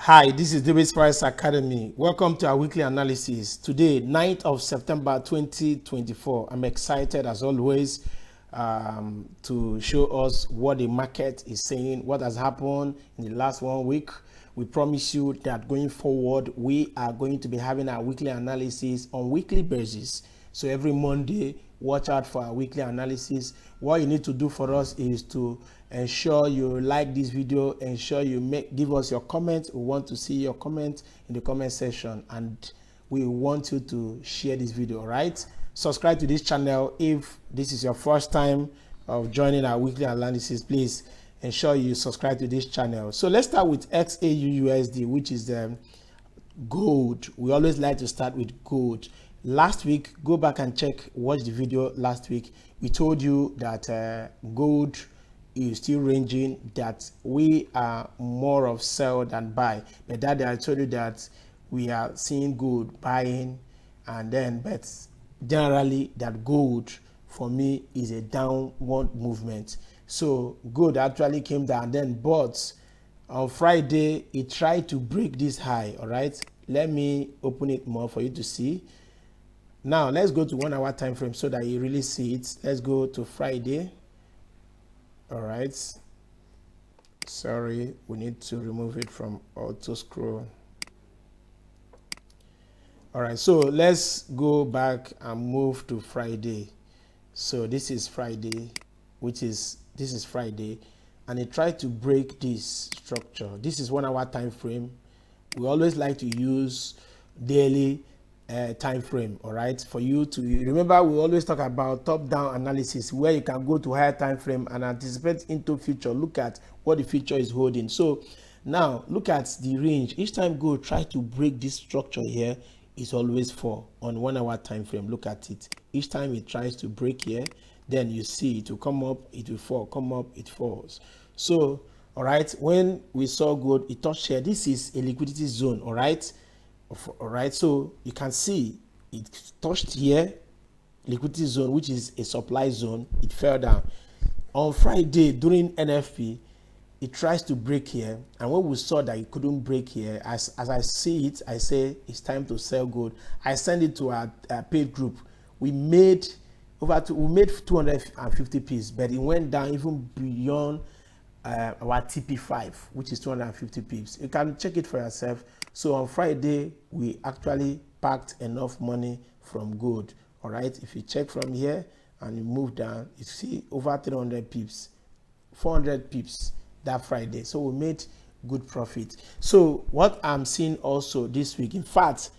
Hi, this is Dubiss Forex Academy. Welcome to our weekly analysis. Today, 9th of September 2024. I'm excited as always to show us what the market is saying, what has happened in the last 1 week. We promise you that going forward, we are going to be having our weekly analysis on weekly basis. So every Monday, watch out for our weekly analysis. What you need to do for us is to ensure you like this video, ensure you give us your comment. We want to see your comment in the comment section, and we want you to share this video. All right, subscribe to this channel if this is your first time of joining our weekly analysis. Please ensure you subscribe to this channel. So let's start with XAUUSD, which is the gold. We always like to start with gold. Last week, go back and watch the video last week. We told you that gold is still ranging, that we are more of sell than buy. But that day I told you that we are seeing gold buying, and then but generally that gold for me is a downward movement. So gold actually came down, then but on Friday it tried to break this high. All right, let me open it more for you to see. Now let's go to 1 hour time frame so that you really see it. Let's go to Friday. All right, sorry, we need to remove it from auto scroll. All right, so let's go back and move to Friday. So this is Friday, this is Friday, and it tried to break this structure. This is 1 hour time frame. We always like to use daily time frame. All right, for you to remember, we always talk about top down analysis where you can go to higher time frame and anticipate into future, look at what the future is holding. So now look at the range. Each time gold try to break this structure here, is always fall on 1 hour time frame. Look at it. Each time it tries to break here, then you see it will come up, it will fall, come up, it falls. So all right, when we saw gold, it touched here. This is a liquidity zone. All right, so you can see it touched here, liquidity zone, which is a supply zone. It fell down. On Friday during NFP, it tries to break here, and when we saw that it couldn't break here, as I see it, I say it's time to sell gold. I send it to our paid group. We made 250 pips, but it went down even beyond our TP5, which is 250 pips. You can check it for yourself. So on Friday, we actually packed enough money from gold. All right, if you check from here and you move down, you see over 300 pips, 400 pips that Friday. So we made good profit. So what I'm seeing also this week, in fact,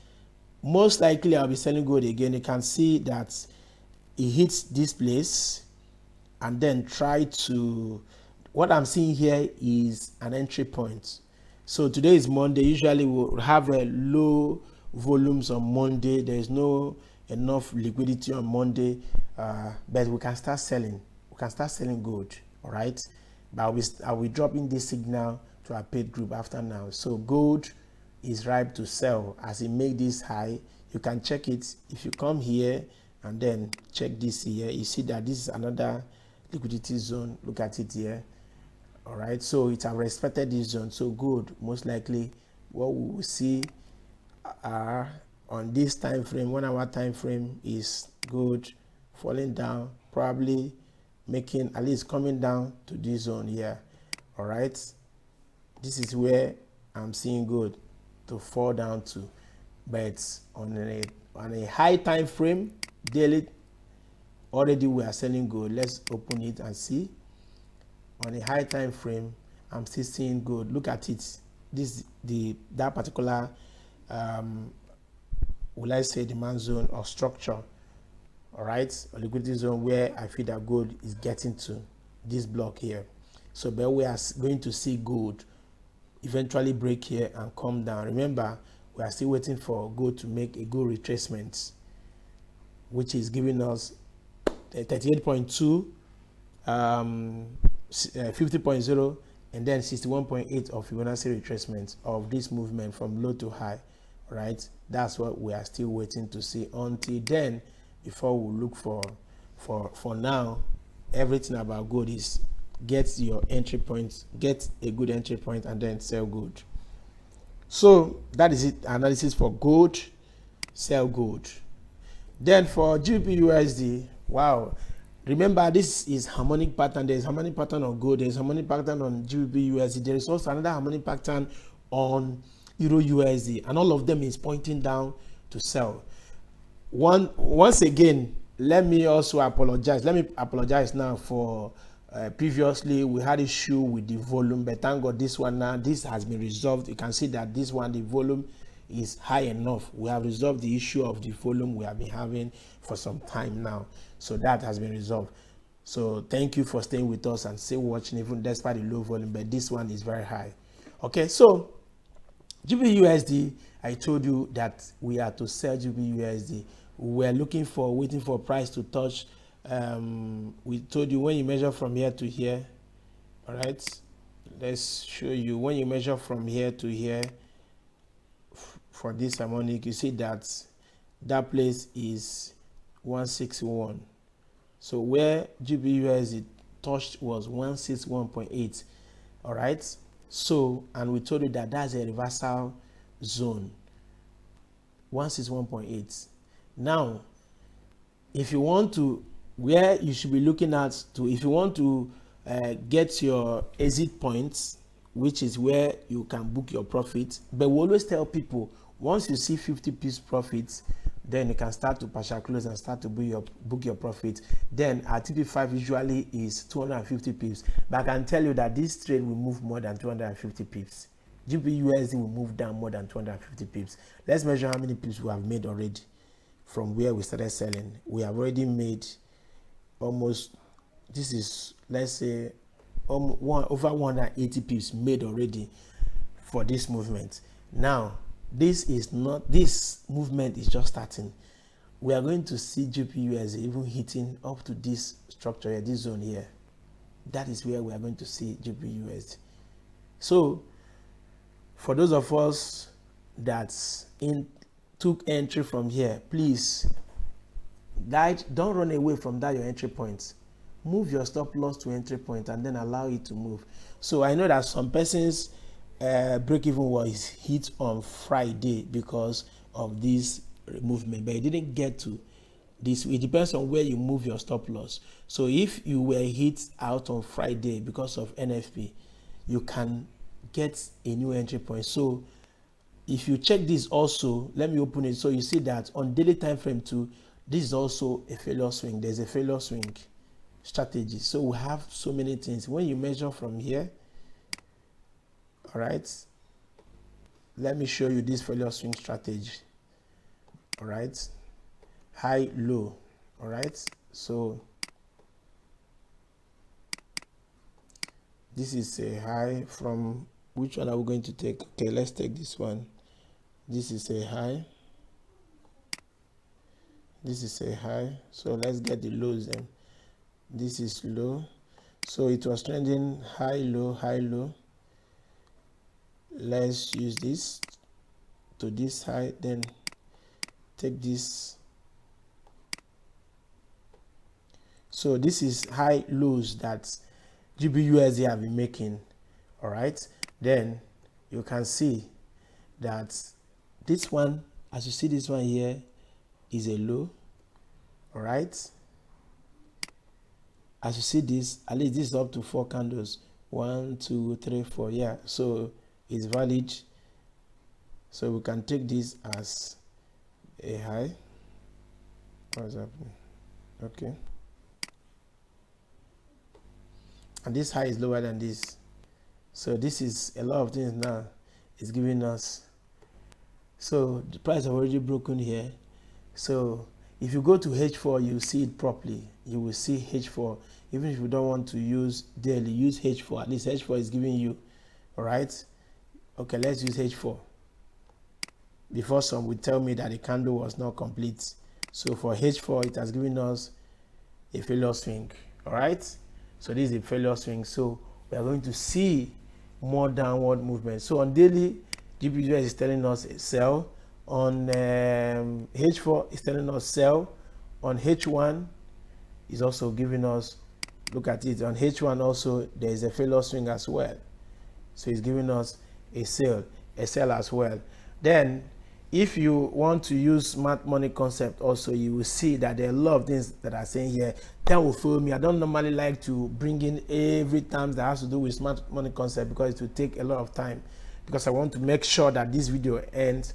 most likely I'll be selling gold again. You can see that it hits this place and then try to, what I'm seeing here is an entry point. So today is Monday. Usually we'll have a low volumes on Monday. There's no enough liquidity on Monday, but we can start selling. We can start selling gold. All right, but I'll be dropping this signal to our paid group after now. So gold is ripe to sell as it make this high. You can check it if you come here and then check this here. You see that this is another liquidity zone. Look at it here. All right, so it has respected this zone. So good, most likely what we will see on this time frame, 1 hour time frame, is good falling down, probably making, at least coming down to this zone here. All right, this is where I'm seeing good to fall down to, but on a high time frame, daily, already we are selling gold. Let's open it and see. On a high time frame, I'm still seeing gold. Look at it. That particular will I say demand zone or structure. All right, a liquidity zone where I feel that gold is getting to this block here. So but we are going to see gold eventually break here and come down. Remember, we are still waiting for gold to make a good retracement, which is giving us 38.2 50.0 and then 61.8 of Fibonacci retracement of this movement from low to high. Right, that's what we are still waiting to see. Until then, before we look for now, everything about gold is get your entry points, get a good entry point, and then sell gold. So that is it, analysis for gold, sell gold. Then for GBPUSD, wow, remember this is harmonic pattern. There is harmonic pattern on gold, there is harmonic pattern on GBPUSD, there is also another harmonic pattern on Euro USD, and all of them is pointing down to sell. Once again, let me also apologize. Let me apologize now for previously we had issue with the volume, but thank God this one now, this has been resolved. You can see that this one, the volume is high enough. We have resolved the issue of the volume we have been having for some time now, so that has been resolved. So thank you for staying with us and still watching even despite the low volume, but this one is very high. Okay, so GBUSD, I told you that we are to sell GBUSD. We're waiting for price to touch. We told you when you measure from here to here, all right, let's show you. When you measure from here to here for this harmonic, you see that that place is 161. So where GBUSD touched was 161.8. all right. So, and we told you that that's a reversal zone, 161.8. Now, if you want to, where you should be looking at to, if you want to get your exit points, which is where you can book your profit, but we always tell people, once you see 50 pips profits, then you can start to partial close and start to book your profit. Then our TP5 usually is 250 pips, but I can tell you that this trade will move more than 250 pips. GBUSD will move down more than 250 pips. Let's measure how many pips we have made already from where we started selling. We have already made almost, this is, let's say, over 180 pips made already for this movement. Now, this movement is just starting. We are going to see GBUSD even hitting up to this structure here, this zone here. That is where we are going to see GBUSD. So for those of us that took entry from here, please, don't run away from that your entry point. Move your stop loss to entry point and then allow it to move. So I know that some persons break-even was hit on Friday because of this movement, but it didn't get to this. It depends on where you move your stop loss. So if you were hit out on Friday because of NFP, you can get a new entry point. So if you check this also, let me open it. So you see that on daily time frame too, this is also a failure swing. There's a failure swing strategy. So we have so many things. When you measure from here, all right, let me show you this failure swing strategy. All right, high, low. All right, so this is a high. From which one are we going to take? Okay, let's take this one. This is a high, this is a high, so let's get the lows then. This is low, so it was trending high, low, high, low. Let's use this to this high, then take this. So this is high lows that GBUSD have been making. All right, then you can see that this one, as you see, this one here is a low. All right, as you see this, at least this is up to 4 candles, 1, 2, 3, 4. Yeah, so it's valid. So we can take this as a high. What's happening? Okay, and this high is lower than this. So this is a lot of things now. It's giving us. So the price have already broken here. So if you go to H4, you see it properly. You will see H4. Even if you don't want to use daily, use H4. At least H4 is giving you. All right. Okay, let's use H4. Before some would tell me that the candle was not complete. So for H4, it has given us a failure swing. All right. So this is a failure swing. So we are going to see more downward movement. So on daily, GBUSD is telling us sell. On H4 is telling us sell. On H1 is also giving us, look at it, on H1 also there is a failure swing as well. So it's giving us a sell. a sell as well. Then if you want to use smart money concept also, you will see that there are a lot of things that are saying here that will follow me. I don't normally like to bring in every time that has to do with smart money concept because it will take a lot of time, because I want to make sure that this video ends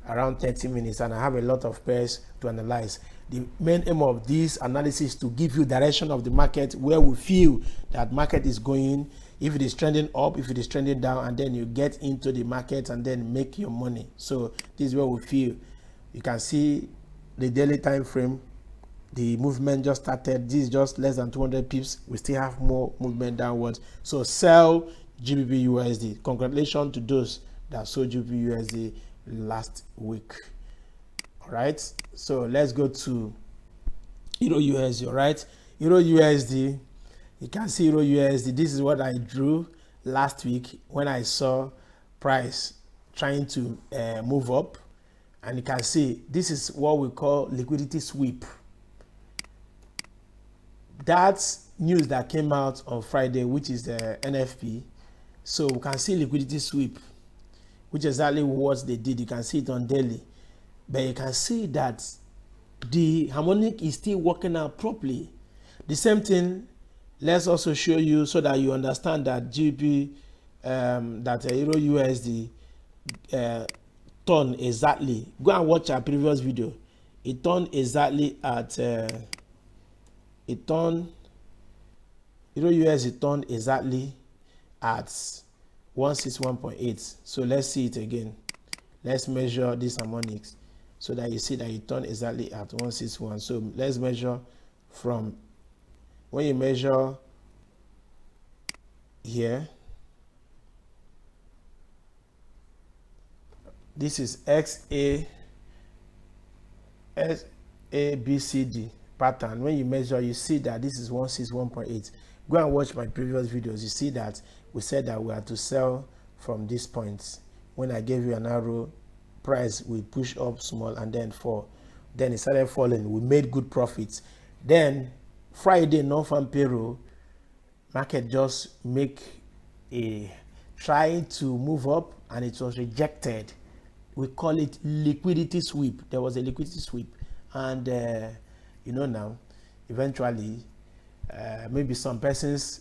around 30 minutes and I have a lot of pairs to analyze. The main aim of this analysis is to give you direction of the market, where we feel that market is going, if it is trending up, if it is trending down, and then you get into the market and then make your money. So this is where we feel. You can see the daily time frame, the movement just started. This is just less than 200 pips. We still have more movement downwards. So sell GBP USD. Congratulations to those that sold GBP USD last week. All right, so let's go to Euro USD. All right, Euro USD, you can see Euro USD. This is what I drew last week when I saw price trying to move up, and you can see this is what we call liquidity sweep. That's news that came out on Friday, which is the NFP. So we can see liquidity sweep, which is exactly what they did. You can see it on daily, but you can see that the harmonic is still working out properly. The same thing, let's also show you so that you understand that GBP, that Euro USD turned exactly. Go and watch our previous video. It turned exactly at Euro USD turned exactly at 161.8. So let's see it again. Let's measure this harmonics so that you see that it turned exactly at 161. So let's measure from when you measure here. This is XABCD pattern. When you measure, you see that this is 161.8. Go and watch my previous videos. You see that we said that we are to sell from this point. When I gave you an arrow, price we push up small and then fall. Then it started falling. We made good profits. Then Friday, non-farm payroll, market just try to move up and it was rejected. We call it liquidity sweep. There was a liquidity sweep, and you know, now eventually maybe some persons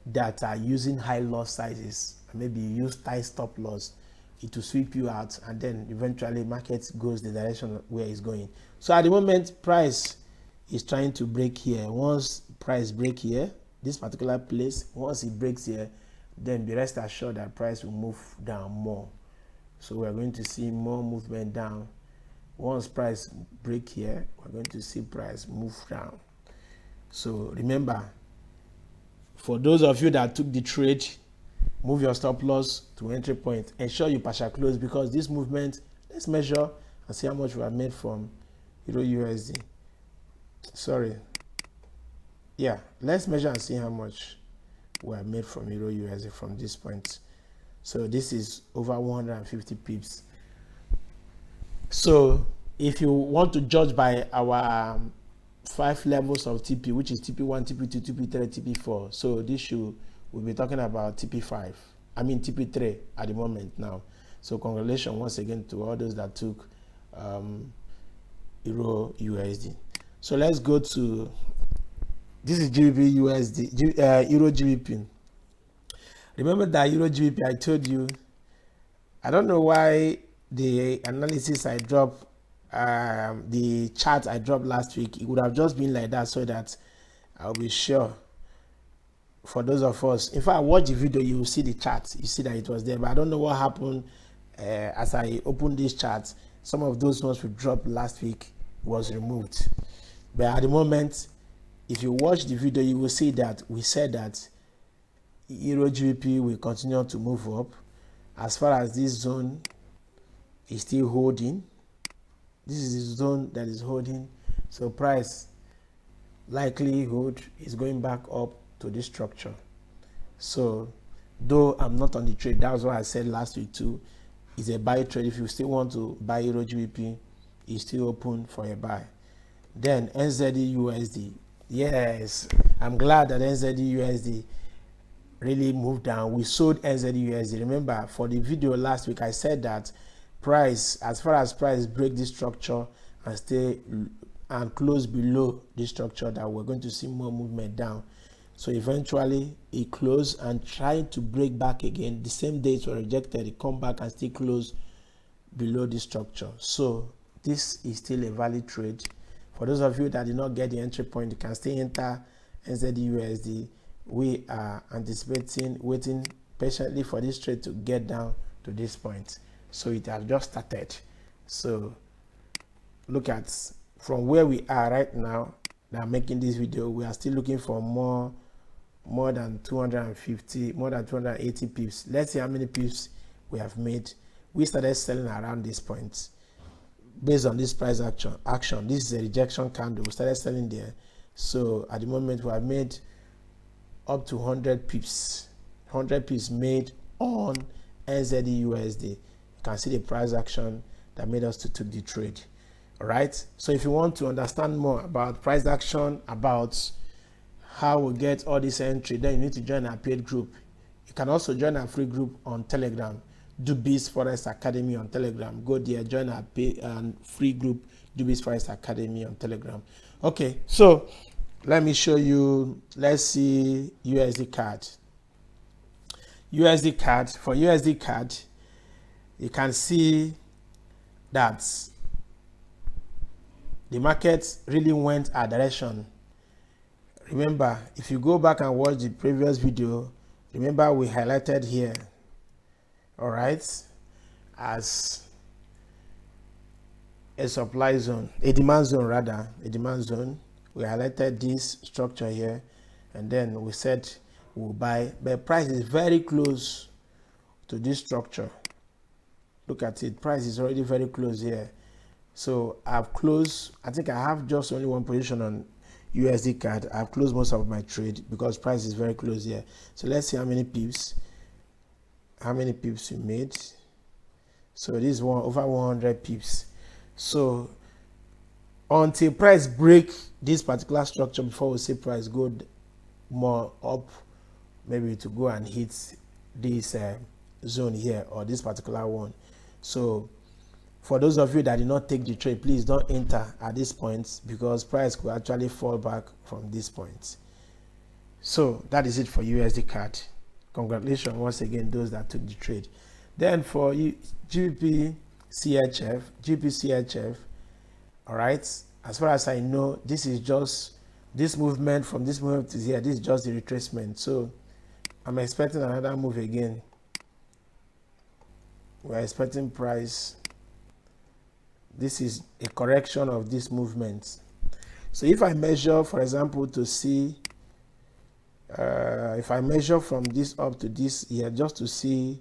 that are using high loss sizes, maybe you use tight stop loss, it will sweep you out, and then eventually market goes the direction where it's going. So at the moment, price is trying to break here. Once price break here, this particular place, once it breaks here, then be rest assured that price will move down more. So we're going to see more movement down. Once price break here, we're going to see price move down. So remember, for those of you that took the trade, move your stop loss to entry point. Ensure you partial close, because this movement, let's measure and see how much we have made from Euro USD. Sorry. Yeah, let's measure and see how much we have made from Euro USD from this point. So this is over 150 pips. So if you want to judge by our 5 levels of TP, which is TP1, TP2, TP3, TP4. So this we'll be talking about TP5. I mean TP3 at the moment now. So congratulations once again to all those that took Euro USD. So let's go to, this is GBP USD, Euro GBP. Remember that Euro GBP, I told you, I don't know why the analysis I dropped, the chart I dropped last week, it would have just been like that so that I'll be sure for those of us. If I watch the video, you will see the chart, you see that it was there, but I don't know what happened as I opened this chart. Some of those ones we dropped last week was removed. But at the moment, if you watch the video, you will see that we said that Euro GBP will continue to move up. As far as this zone is still holding, this is the zone that is holding. So price likelihood is going back up to this structure. So though I'm not on the trade, that's what I said last week too. It's a buy trade. If you still want to buy Euro GBP, it's still open for a buy. Then NZD USD. Yes, I'm glad that NZD USD really moved down. We sold NZUSD. Remember, for the video last week, I said that price, as far as price break this structure and stay and close below this structure, that we're going to see more movement down. So eventually it closed and tried to break back again. The same day it was rejected, it come back and still close below this structure. So this is still a valid trade. For those of you that did not get the entry point, you can still enter NZUSD. We are anticipating, waiting patiently for this trade to get down to this point. So it has just started. So look at from where we are right now that I'm making this video, we are still looking for more than 250, more than 280 pips. Let's see how many pips we have made. We started selling around this point based on this price action. This is a rejection candle. We started selling there. So at the moment we have made up to 100 pips. 100 pips made on NZUSD. You can see the price action that made us to take the trade. All right. So if you want to understand more about price action, about how we get all this entry, then you need to join our paid group. You can also join our free group on Telegram, Dubiss Forex Academy on Telegram. Go there, join our paid and free group, Dubiss Forex Academy on Telegram. Okay, so let me show you. Let's see USD card. USD card. For USD card, you can see that the market really went a direction. Remember, if you go back and watch the previous video, remember we highlighted here, all right, as a supply zone, a demand zone rather, a demand zone. We highlighted this structure here, and then we said we'll buy, but price is very close to this structure. Look at it, price is already very close here. So I've closed, I think I have just only one position on USD card. I've closed most of my trade because price is very close here. So let's see how many pips we made. So this is over 100 pips. So until price break this particular structure, before we see price go more up, maybe to go and hit this zone here or this particular one. So for those of you that did not take the trade, please don't enter at this point, because price could actually fall back from this point. So that is it for USD card. Congratulations once again those that took the trade. Then for GBP CHF, all right, as far as I know, this is just this movement from this movement to here. This is just the retracement. So I'm expecting another move again. We're expecting price. This is a correction of this movement. So if I measure, for example, to see, if I measure from this up to this here, just to see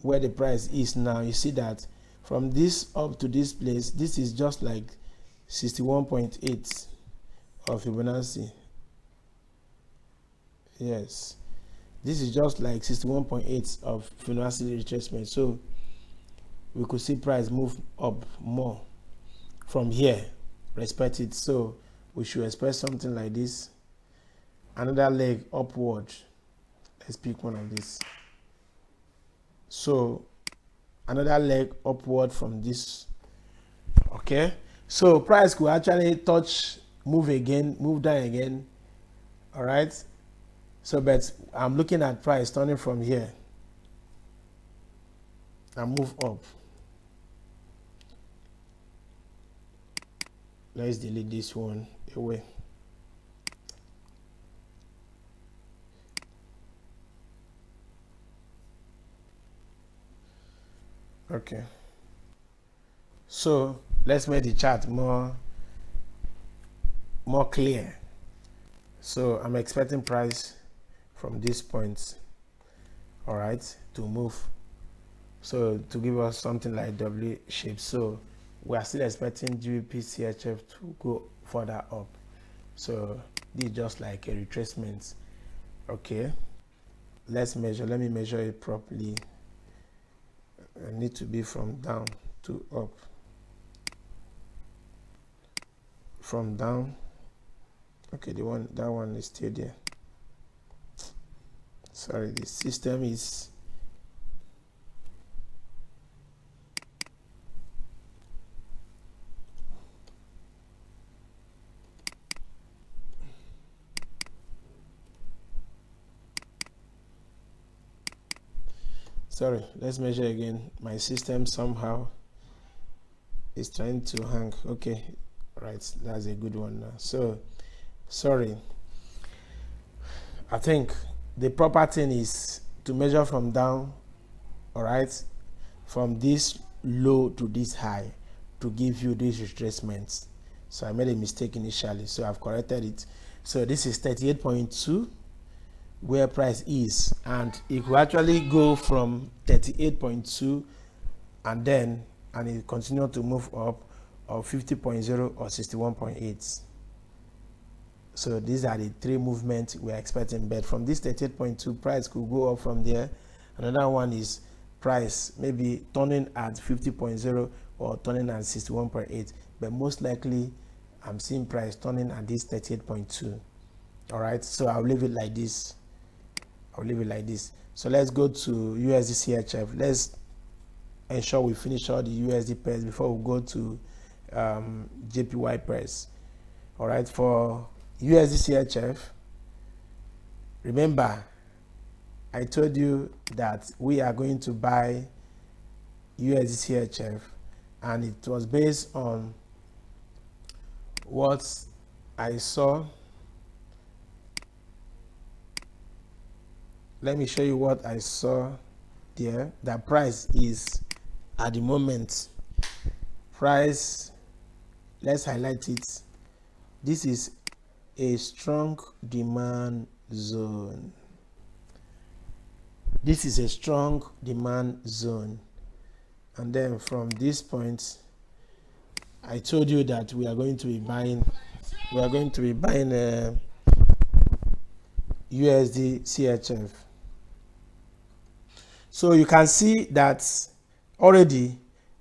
where the price is now, you see that from this up to this place, this is just like 61.8 of Fibonacci. Yes, this is just like 61.8 of Fibonacci retracement. So we could see price move up more from here, respect it. So we should expect something like this, another leg upward. Let's pick one of these. So another leg upward from this. Okay, so price could actually touch, move again, move down again. All right, so but I'm looking at price turning from here and move up. Let's delete this one away. Okay, so let's make the chart more clear. So I'm expecting price from this point, all right, to move, so to give us something like W shape. So we are still expecting GBP CHF to go further up. So this is just like a retracement. Okay, let's measure. Let me measure it properly. I need to be from down to up, from down Okay, that one is still there. Sorry, the system is sorry, let's measure again. My system somehow is trying to hang. Okay, right, that's a good one now. So sorry, I think the proper thing is to measure from down, all right, from this low to this high to give you these retracements. So I made a mistake initially, so I've corrected it. So this is 38.2 where price is, and it will actually go from 38.2 and it continue to move up, or 50.0 or 61.8. So these are the three movements we're expecting, but from this 38.2 price could go up from there. Another one is price maybe turning at 50.0 or turning at 61.8, but most likely I'm seeing price turning at this 38.2. all right, so I'll leave it like this. So let's go to USD CHF. Let's ensure we finish all the USD pairs before we go to JPY pairs. All right, for USD CHF, remember I told you that we are going to buy USD CHF, and it was based on what I saw. Let me show you what I saw there. The price is at the moment, price, let's highlight it. This is a strong demand zone. This is a strong demand zone. And then from this point, I told you that we are going to be buying USD CHF. So you can see that already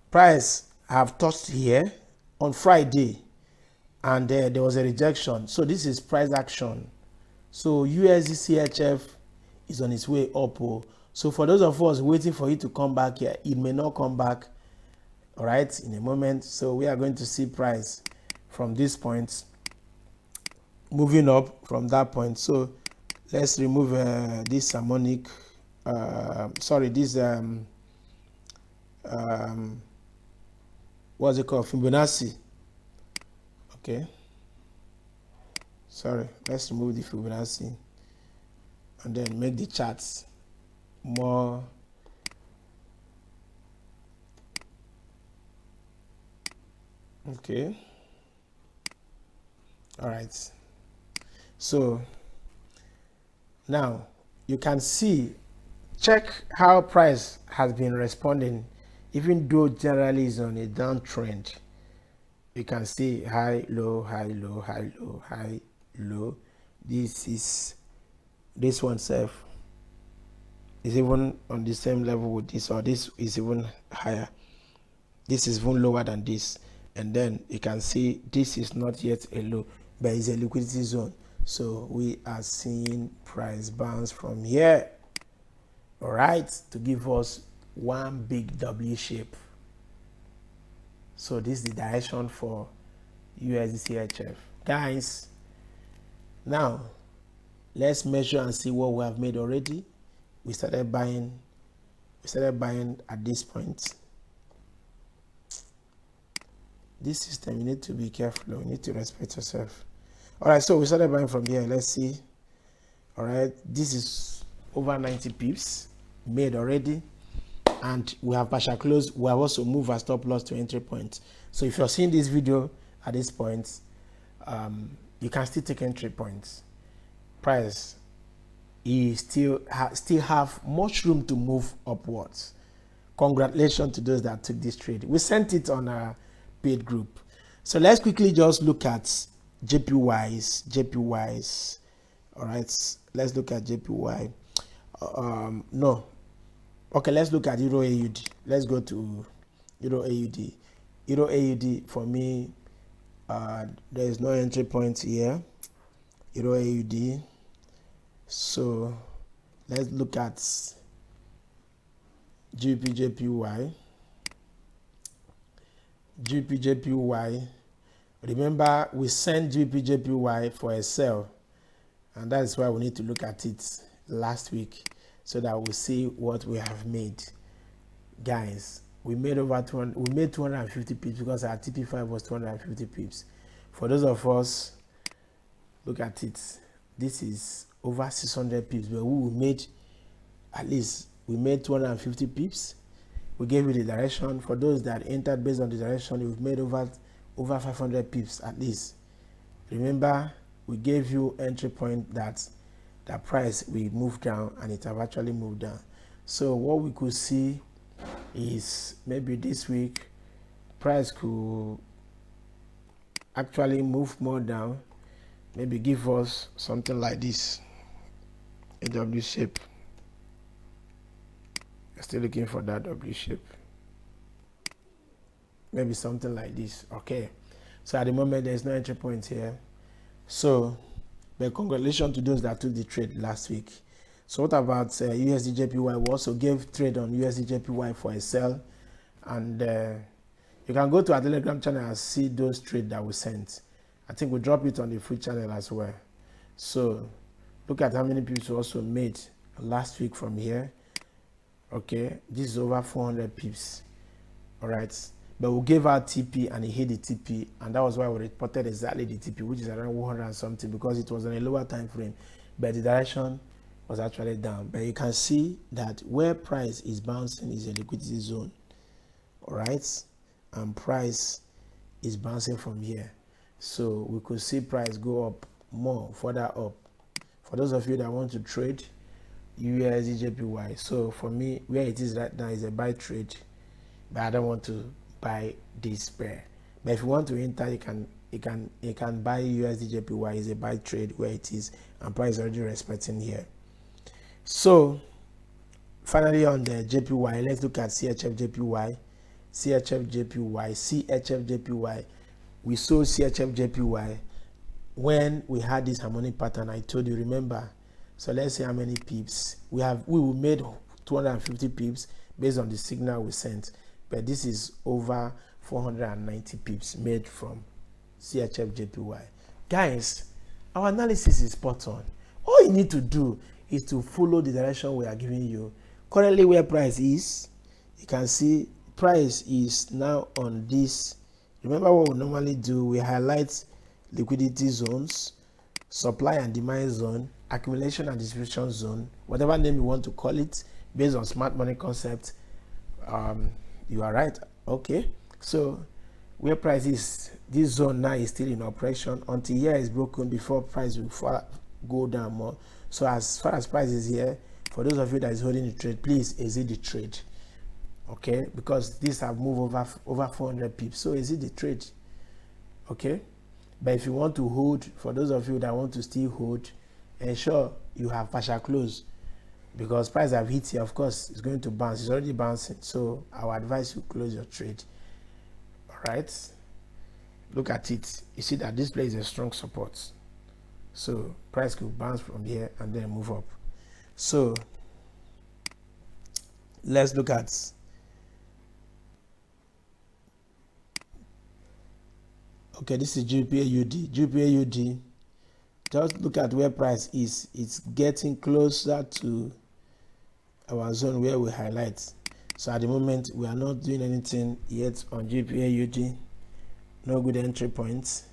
price have touched here on Friday, and there was a rejection. So this is price action. So USD CHF is on its way up. So for those of us waiting for it to come back here, it may not come back, all right, in a moment. So we are going to see price from this point moving up from that point. So let's remove this harmonic, this what's it called, Fibonacci. Okay, sorry, let's remove the Fibonacci and then make the charts more okay. All right, so now you can see, check how price has been responding, even though generally is on a downtrend. You can see high, low, high, low, high, low, high, low. This one self is even on the same level with this, or this is even higher. This is even lower than this. And then you can see this is not yet a low, but it's a liquidity zone. So we are seeing price bounce from here, all right, to give us one big W shape. So this is the direction for USD CHF. Guys, now let's measure and see what we have made already. We started buying at this point. This system, you need to be careful. You need to respect yourself. All right, so we started buying from here. Let's see. All right, this is over 90 pips made already, and we have partial close. We have also moved our stop loss to entry point. So if you're seeing this video at this point, you can still take entry points. Price is still have much room to move upwards. Congratulations to those that took this trade. We sent it on our paid group. So let's quickly just look at JPYs. All right, let's look at JPY. No, okay, let's look at Euro AUD. Let's go to Euro AUD. Euro AUD, for me, there is no entry point here. Euro AUD. So let's look at GBP JPY. Remember, we sent GBP for a sell, and that is why we need to look at it last week so that we see what we have made. Guys, we made over 200, we made 250 pips because our TP5 was 250 pips. For those of us, look at it, this is over 600 pips, but we made at least, we made 250 pips. We gave you the direction. For those that entered based on the direction, we've made over 500 pips at least. Remember, we gave you entry point that the price will move down, and it have actually moved down. So what we could see is maybe this week price could actually move more down, maybe give us something like this, a W shape. Still looking for that W shape, maybe something like this. Okay, so at the moment there's no entry point here. So but congratulations to those that took the trade last week. So what about USD JPY? We also gave trade on USD JPY for a sell, and you can go to our Telegram channel and see those trades that we sent. I think we drop it on the free channel as well. So look at how many pips we also made last week from here. Okay, this is over 400 pips. All right, but we gave out TP and he hit the TP, and that was why we reported exactly the TP, which is around 100 and something, because it was on a lower time frame, but the direction was actually down. But you can see that where price is bouncing is a liquidity zone. All right, and price is bouncing from here, so we could see price go up more, further up. For those of you that want to trade USD JPY, so for me, where it is right now is a buy trade, but I don't want to buy this pair. But if you want to enter, you can buy USD JPY. Is a buy trade where it is, and price is already respecting here. So finally on the JPY, let's look at CHF JPY. We saw CHF JPY when we had this harmonic pattern. I told you, remember. So let's see how many pips we have. We made 250 pips based on the signal we sent, but this is over 490 pips made from CHF JPY. Guys, our analysis is spot on. All you need to do is to follow the direction we are giving you. Currently where price is, you can see price is now on this. Remember what we normally do, we highlight liquidity zones, supply and demand zone, accumulation and distribution zone, whatever name you want to call it, based on smart money concept. You are right. Okay, so where price is, this zone now is still in operation until here is broken before price will go down more. So as far as price is here, for those of you that is holding the trade, please exit the trade. Okay, because these have moved over 400 pips, so exit the trade. Okay, but if you want to hold, for those of you that want to still hold, ensure you have partial close, because price have hit here. Of course, it's going to bounce. It's already bouncing, so I would advise you close your trade. All right, look at it. You see that this place is a strong support, so price could bounce from here and then move up. So let's look at this is GBP/AUD. Just look at where price is. It's getting closer to our zone where we highlight. So at the moment, we are not doing anything yet on GBP/AUD. No good entry points.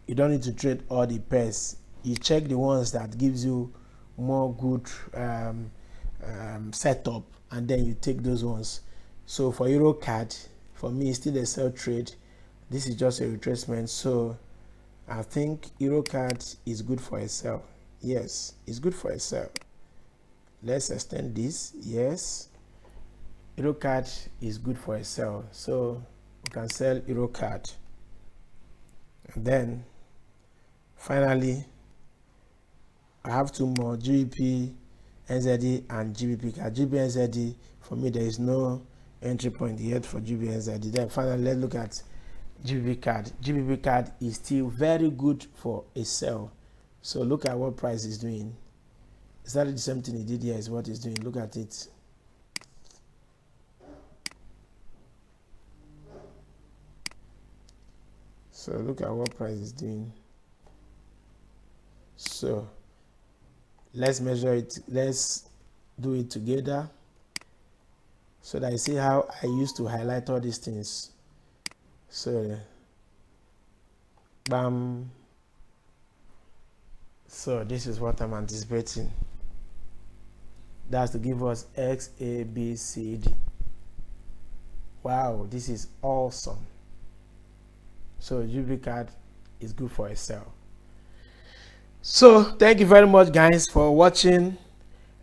You don't need to trade all the pairs. You check the ones that gives you more good setup, and then you take those ones. So for Euro card, for me, it's still a sell trade. This is just a retracement, so I think Euro card is good for a sell. Yes, it's good for a sell. Let's extend this. Yes, Euro card is good for a sell, so we can sell Euro card. And then finally, I have two more, GBP NZD and GBP card. GBP NZD, for me, there is no entry point yet for GBP NZD. Then finally, let's look at GBP card. GBP card is still very good for a sell. So look at what price is doing. Exactly the same thing he did here is what he's doing. Look at it. So look at what price is doing. So let's measure it. Let's do it together so that you see how I used to highlight all these things. So bam. So this is what I'm anticipating. That's to give us X, A, B, C, D. Wow, this is awesome. So UV card is good for a sell. So thank you very much, guys, for watching.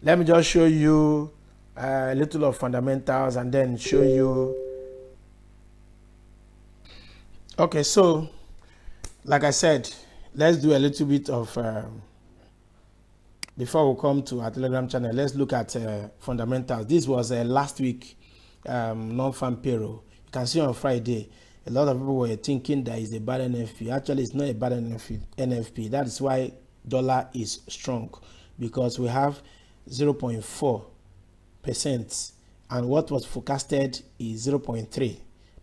Let me just show you a little of fundamentals and then show you. Okay, so like I said, let's do a little bit of before we come to our Telegram channel. Let's look at fundamentals. This was last week non-farm payroll. You can see on Friday a lot of people were thinking that is a bad NFP. Actually, it's not a bad NFP. That is why dollar is strong, because we have 0.4%, and what was forecasted is 0.3.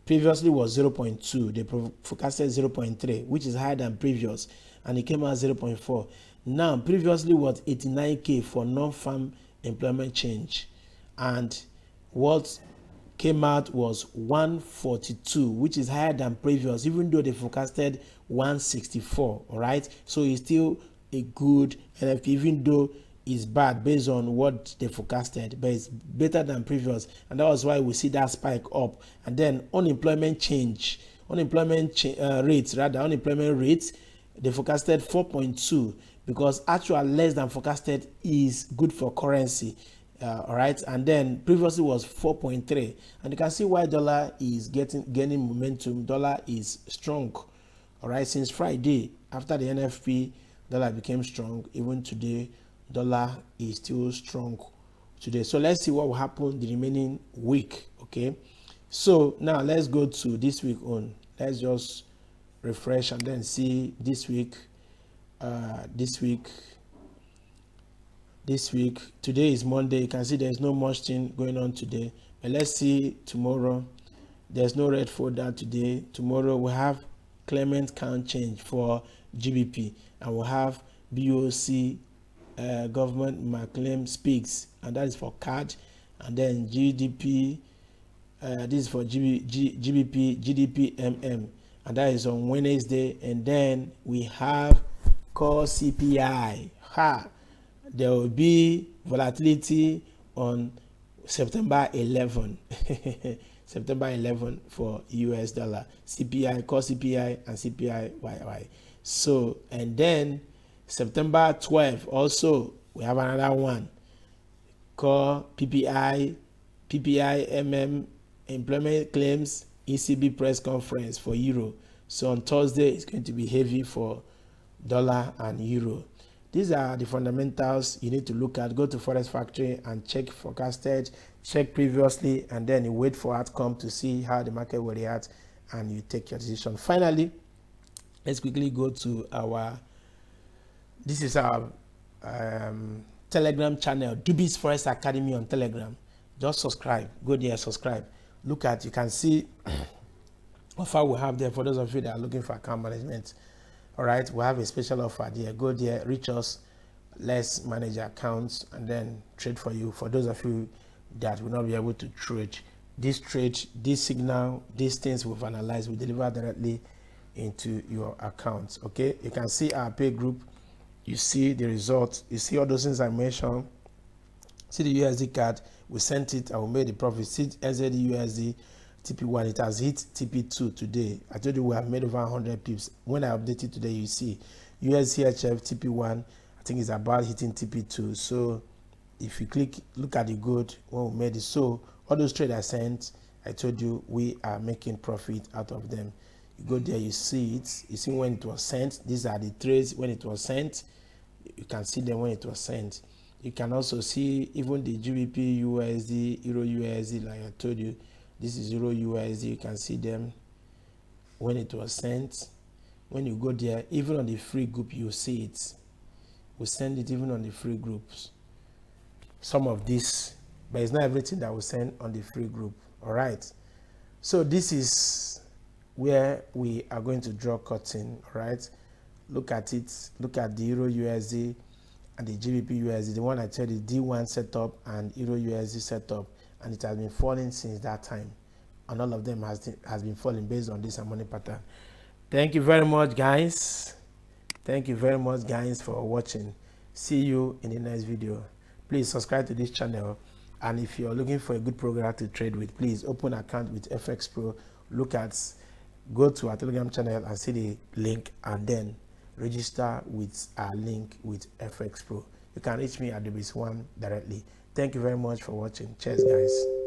Previously was 0.2. They forecasted 0.3, which is higher than previous, and it came out 0.4. Now, previously was 89K for non-farm employment change, and what came out was 142, which is higher than previous, even though they forecasted 164. All right, so it's still a good NFP, even though it's bad based on what they forecasted, but it's better than previous, and that was why we see that spike up. And then unemployment rates, they forecasted 4.2, because actual less than forecasted is good for currency. All right, and then previously was 4.3, and you can see why dollar is gaining momentum. Dollar is strong. All right, since Friday after the NFP, dollar became strong. Even today, dollar is still strong today. So let's see what will happen the remaining week. Okay, so now let's go to this week on. Let's just refresh and then see this week. This week, today is Monday. You can see there's no much thing going on today, but let's see tomorrow. There's no red folder today. Tomorrow we have Clement count change for GBP, and we'll have BOC government McClaim speaks, and that is for CAD, and then GDP, this is for GBP MM, and that is on Wednesday. And then we have core CPI. There will be volatility on September 11. September 11 for US dollar. CPI, core CPI, and CPI YY. So, and then September 12 also we have another one. Core PPI, MM, employment claims, ECB press conference for euro. So on Thursday it's going to be heavy for dollar and euro. These are the fundamentals you need to look at. Go to Forex Factory and check forecasted, check previously, and then you wait for outcome to see how the market will react, and you take your decision. Finally, let's quickly go to this is our Telegram channel, Dubiss Forex Academy on Telegram. Just subscribe. Go there, subscribe. Look at, you can see offer we have there for those of you that are looking for account management. All right, we have a special offer there. Go there, reach us, let's manage your accounts and then trade for you. For those of you that will not be able to trade, this signal, these things we've analyzed, we deliver directly into your accounts. Okay, you can see our pay group, you see the results, you see all those things I mentioned. See the USD card, we sent it and we made the profit. See NZD USD TP1, it has hit TP2 today. I told you we have made over 100 pips. When I update it today, you see USCHF TP1, I think it's about hitting TP2. So if you look at the good when we made it. So all those trades I sent, I told you we are making profit out of them. You go there, you see it, you see when it was sent. These are the trades when it was sent. You can see them when it was sent. You can also see even the GBP USD, Euro USD, like I told you. This is Euro USD. You can see them when it was sent. When you go there, even on the free group, you see it. we send it even on the free groups. Some of this, but it's not everything that we send on the free group. All right. So this is where we are going to draw curtain. All right. Look at it. Look at the Euro USD and the GBP USD. The one I told you, D1 setup and Euro USD setup, and it has been falling since that time. And all of them has been falling based on this money pattern. Thank you very much, guys. Thank you very much, guys, for watching. See you in the next video. Please subscribe to this channel, and if you're looking for a good program to trade with, please open an account with FX Pro. Go to our Telegram channel and see the link, and then register with our link with FX Pro. You can reach me at Dubiss1 directly. Thank you very much for watching. Cheers, guys.